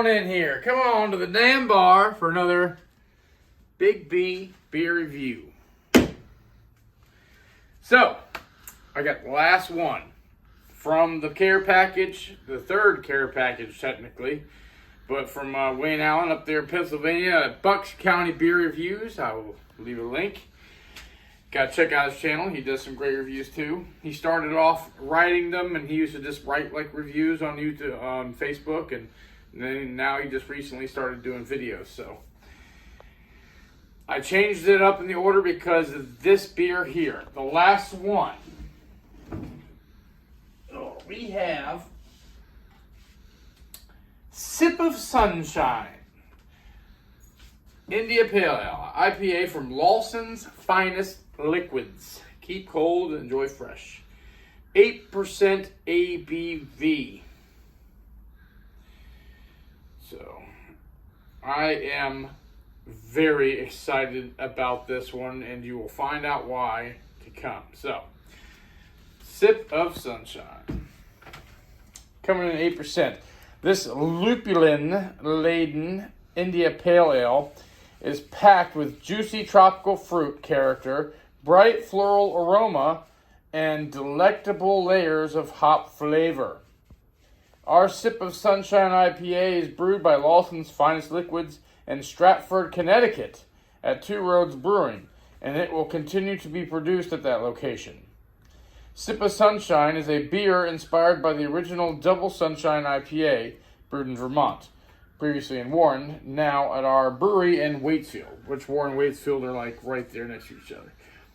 on in here. Come on to the damn bar for another Big B beer review. So, I got the last one from the care package, the third care package technically, but from Wayne Allen up there in Pennsylvania at Bucks County Beer Reviews. I will leave a link. Gotta check out his channel. He does some great reviews too. He started off writing them, and he used to just write like reviews on YouTube, on Facebook, and then now he just recently started doing videos. So I changed it up in the order because of this beer here, the last one. Oh, we have Sip of Sunshine India Pale Ale, IPA from Lawsons Finest Liquids. Keep cold and enjoy fresh. 8% ABV. So, I am very excited about this one, and you will find out why to come. So, Sip of Sunshine. Coming in 8%. This lupulin-laden India Pale Ale is packed with juicy tropical fruit character, bright floral aroma, and delectable layers of hop flavor. Our Sip of Sunshine IPA is brewed by Lawson's Finest Liquids in Stratford, Connecticut at Two Roads Brewing, and it will continue to be produced at that location. Sip of Sunshine is a beer inspired by the original Double Sunshine IPA brewed in Vermont, previously in Warren, now at our brewery in Waitsfield, which Warren and Waitsfield are like right there next to each other.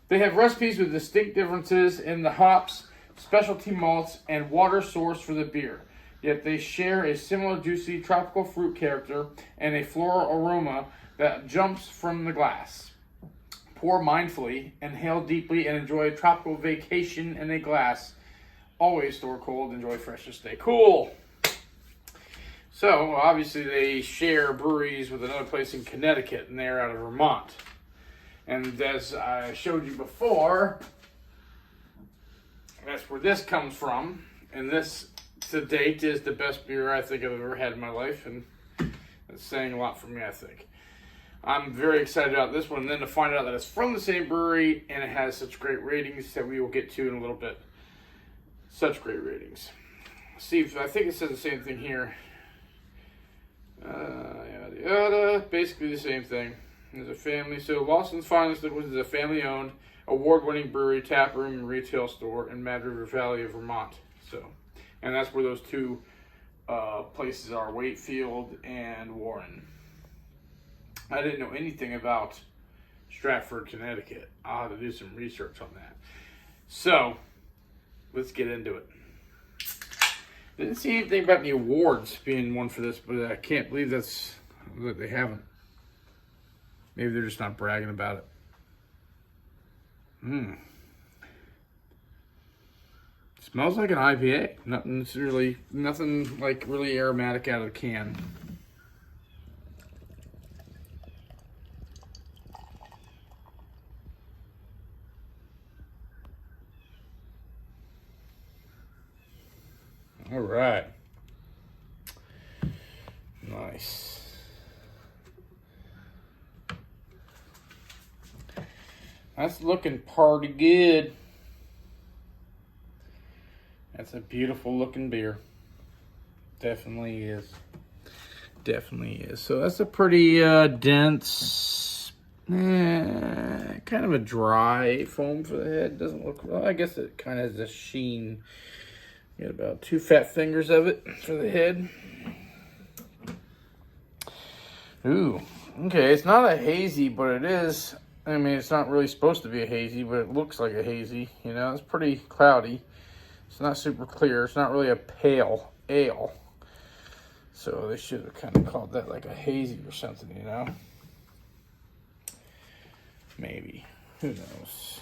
They have recipes with distinct differences in the hops, specialty malts, and water source for the beer. Yet they share a similar juicy tropical fruit character and a floral aroma that jumps from the glass. Pour mindfully, inhale deeply, and enjoy a tropical vacation in a glass. Always store cold, enjoy fresh, and stay cool. So, obviously they share breweries with another place in Connecticut, and they're out of Vermont. And as I showed you before, that's where this comes from. And this, to date, is the best beer I think I've ever had in my life. And it's saying a lot for me, I think. I'm very excited about this one. And then to find out that it's from the same brewery and it has such great ratings that we will get to in a little bit. Such great ratings. See, I think it says the same thing here. Yada, yada. Basically the same thing. There's a family. So Lawson's Finest Liquids is a family-owned, award-winning brewery, tap room, and retail store in Mad River Valley of Vermont. So, and that's where those two places are, Wakefield and Warren. I didn't know anything about Stratford, Connecticut. I'll have to do some research on that. So, let's get into it. Didn't see anything about the awards being one for this, but I can't believe that they haven't. Maybe they're just not bragging about it. Smells like an IPA. Nothing like really aromatic out of the can. All right. Nice. That's looking pretty good. That's a beautiful looking beer. Definitely is. Definitely is. So that's a pretty dense, kind of a dry foam for the head. Doesn't look, well, I guess it kind of has a sheen. Got about 2 fat fingers of it for the head. Ooh, okay, it's not a hazy, but it is. I mean, it's not really supposed to be a hazy, but it looks like a hazy. You know, it's pretty cloudy. It's not super clear. It's not really a pale ale. So they should have kind of called that like a hazy or something, you know? Maybe. Who knows?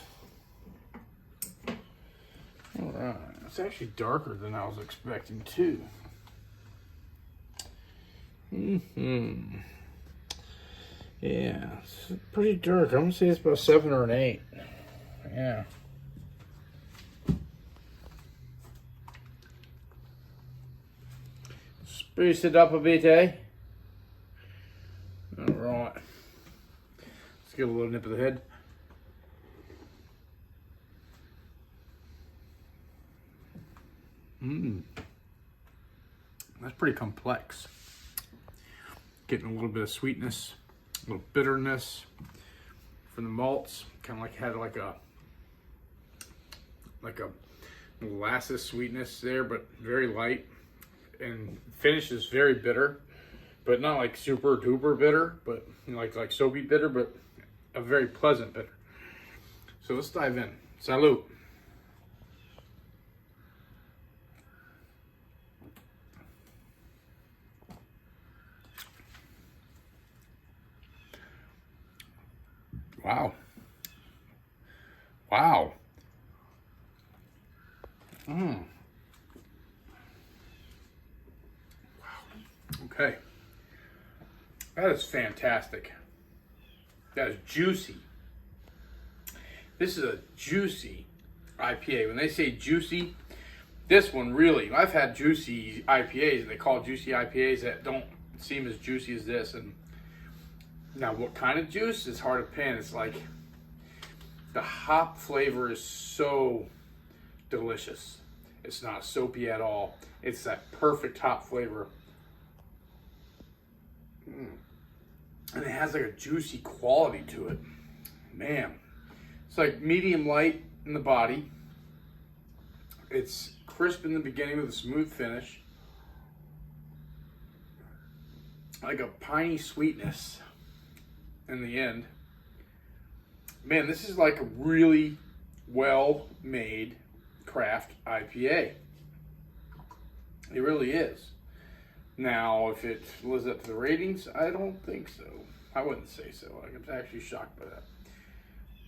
All right. It's actually darker than I was expecting, too. Yeah, it's pretty dark. I'm going to say it's about a 7 or an 8. Yeah. Spruce it up a bit, eh? flavor on it. Let's give it a little nip of the head. That's pretty complex. Getting a little bit of sweetness, a little bitterness from the malts. Kind of like had like a molasses sweetness there, but very light. And finish is very bitter, but not like super duper bitter, but like soapy bitter, but a very pleasant bitter. So let's dive in. Salud. Wow. Wow. Wow. Okay. That is fantastic. That is juicy. This is a juicy IPA. When they say juicy, this one really, I've had juicy IPAs and they call juicy IPAs that don't seem as juicy as this. And now what kind of juice is hard to pin. It's like the hop flavor is so delicious. It's not soapy at all. It's that perfect hop flavor. And it has like a juicy quality to it. Man. It's like medium light in the body. It's crisp in the beginning with a smooth finish. Like a piney sweetness in the end. Man, this is like a really well-made craft IPA. It really is. Now, if it lives up to the ratings, I don't think so. I wouldn't say so. I'm actually shocked by that.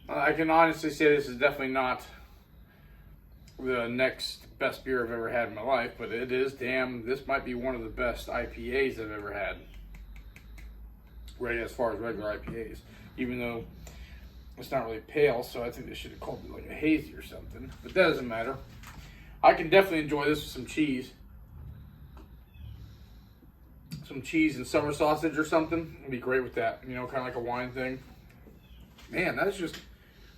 I can honestly say this is definitely not the next best beer I've ever had in my life, but it is this might be one of the best IPAs I've ever had. Right, as far as regular IPAs. Even though it's not really pale, so I think they should have called it like a hazy or something. But that doesn't matter. I can definitely enjoy this with some cheese. Some cheese and summer sausage or something. It'd be great with that. You know, kind of like a wine thing. Man, that's just...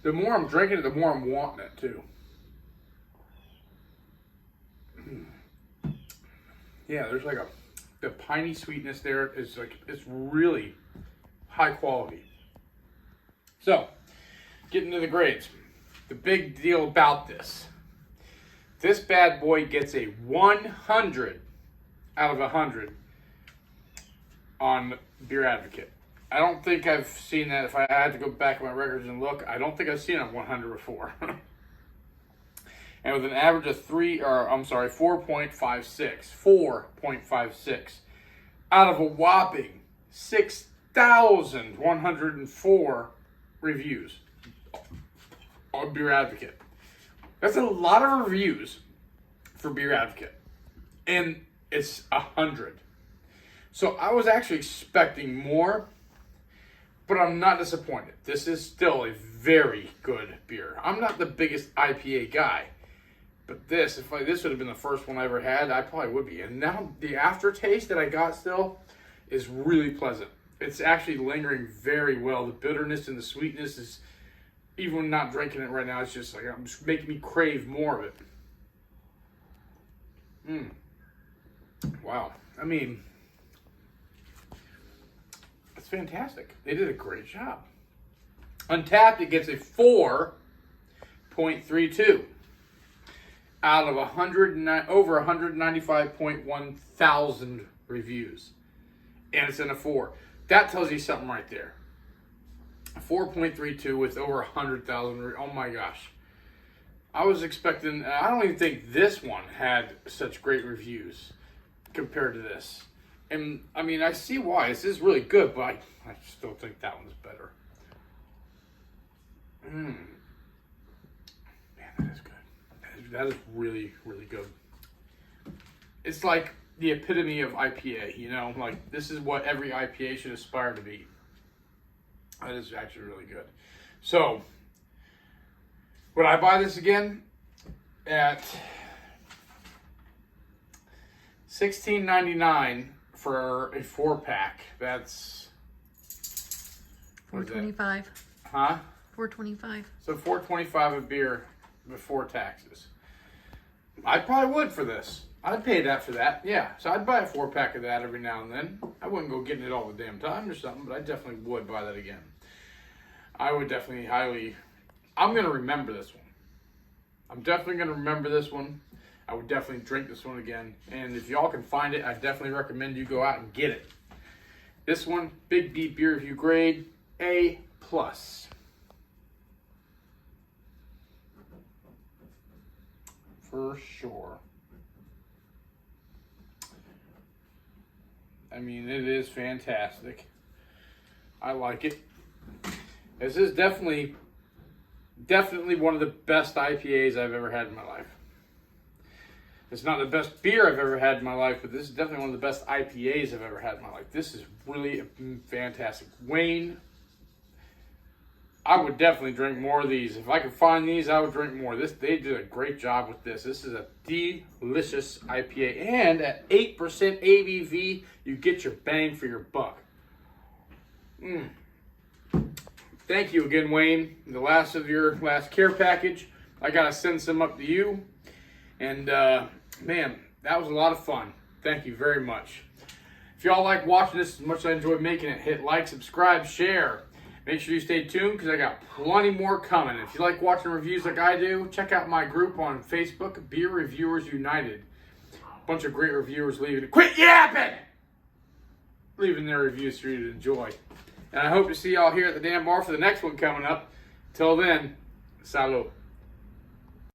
The more I'm drinking it, the more I'm wanting it, too. Yeah, there's like the piney sweetness there is like, it's really high quality. So, getting to the grades. The big deal about this. This bad boy gets a 100 out of 100 on Beer Advocate. I don't think I've seen that. If I had to go back in my records and look, I don't think I've seen a 100 before. And with an average of 4.56. 4.56 out of a whopping 6,104 reviews on Beer Advocate. That's a lot of reviews for Beer Advocate. And it's 100. So I was actually expecting more, but I'm not disappointed. This is still a very good beer. I'm not the biggest IPA guy, but this would have been the first one I ever had, I probably would be. And now the aftertaste that I got still is really pleasant. It's actually lingering very well. The bitterness and the sweetness is, even when not drinking it right now, it's just like, I'm just making me crave more of it. Wow. I mean, it's fantastic. They did a great job. Untapped, it gets a 4.32 out of over 195.1 thousand reviews. And it's in a 4. That tells you something right there. 4.32 with over 100,000. Oh my gosh. I was expecting, I don't even think this one had such great reviews compared to this. And I mean, I see why. This is really good, but I still think that one's better. Man, that is good. That is really, really good. It's like the epitome of IPA, you know? Like, this is what every IPA should aspire to be. That is actually really good. So, would I buy this again? At $16.99 for a 4-pack. That's $4.25. Huh? $4.25. So $4.25 a beer before taxes. I probably would for this. I'd pay that for that. Yeah. So I'd buy a 4-pack of that every now and then. I wouldn't go getting it all the damn time or something, but I definitely would buy that again. I would definitely I'm going to remember this one. I'm definitely going to remember this one. I would definitely drink this one again. And if y'all can find it, I definitely recommend you go out and get it. This one, Big B Beer Review grade, A+. For sure. I mean, it is fantastic. I like it. This is definitely one of the best IPAs I've ever had in my life. It's not the best beer I've ever had in my life, but this is definitely one of the best IPAs I've ever had in my life. This is really fantastic. Wayne, I would definitely drink more of these. If I could find these, I would drink more. They did a great job with this. This is a delicious IPA. And at 8% ABV, you get your bang for your buck. Thank you again, Wayne. The last of your last care package. I got to send some up to you. And, man, that was a lot of fun. Thank you very much. If y'all like watching this as much as I enjoyed making it, hit like, subscribe, share. Make sure you stay tuned because I got plenty more coming. If you like watching reviews like I do, check out my group on Facebook, Beer Reviewers United. A bunch of great reviewers quit yapping! Leaving their reviews for you to enjoy. And I hope to see y'all here at the damn bar for the next one coming up. Till then, salud.